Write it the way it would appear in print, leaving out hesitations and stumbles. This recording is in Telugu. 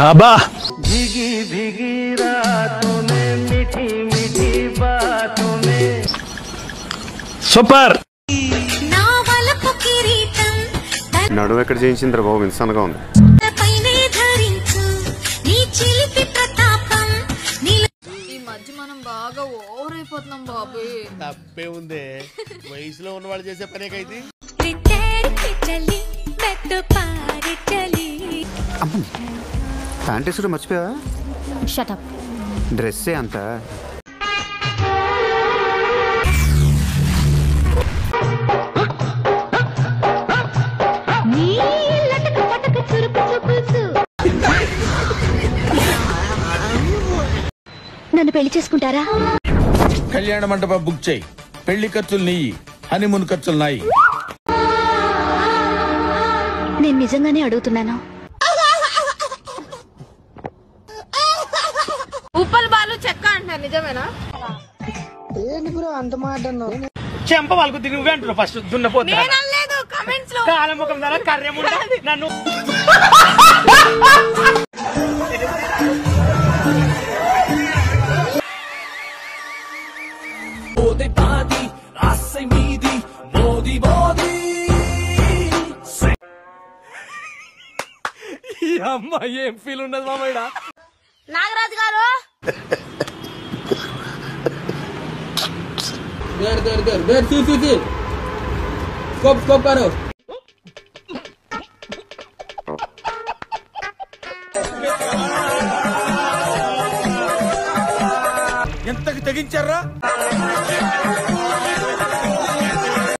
అబ్బా भीगी भीगी रातों में मीठी मीठी बातों में సూపర్. నడువు ఎక్కడ చేయించిందిరా బాబు, ఇన్సాన్గా ఉంది. ఈ మధ్య మనం బాగా ఓవర్ అయిపోతున్నాం బాబు. తప్పే ఉంది, వయసులో ఉన్నవాళ్ళు చేసే పనేకైతే. ప్యాంట్ వేసుడు మర్చిపోయావా? షటప్. డ్రెస్సే అంత. నన్ను పెళ్లి చేసుకుంటారా? కళ్యాణ మండపం బుక్ చేయి, పెళ్లి ఖర్చులు నెయ్యి, హనీమూన్ ఖర్చులు నాయి. నేను నిజంగానే అడుగుతున్నాను. ఉప్పల్ బాలు చెక్క అంటున్నారు, నిజమేనా? చెంప వాళ్ళకు నువ్వే అంటున్నావు. ఫస్ట్ దున్నపోతే కమెంట్స్ లో కాలముఖం ధర కర్రెముండ నన్ను అమ్మ ఏం ఫీల్ ఉన్నది మామయ్య. నాగరాజు గారు ఎంతకి తెగించారా?